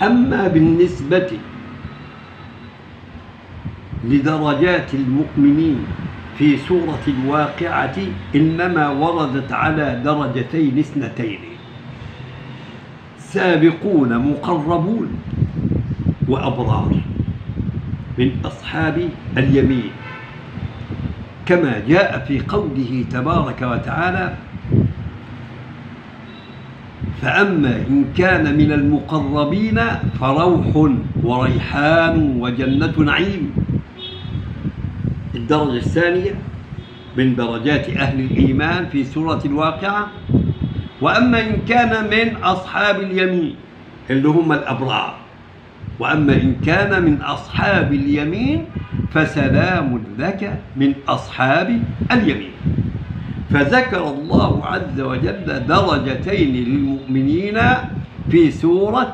أما بالنسبة لدرجات المؤمنين في سورة الواقعة إنما وردت على درجتين اثنتين: سابقون مقربون وأبرار من أصحاب اليمين، كما جاء في قوله تبارك وتعالى: فأما إن كان من المقربين فروح وريحان وجنة نعيم. الدرجة الثانية من درجات أهل الإيمان في سورة الواقعة: وأما إن كان من أصحاب اليمين اللي هم الأبرار، وأما إن كان من أصحاب اليمين فسلام لك من أصحاب اليمين. فذكر الله عز وجل درجتين للمؤمنين في سورة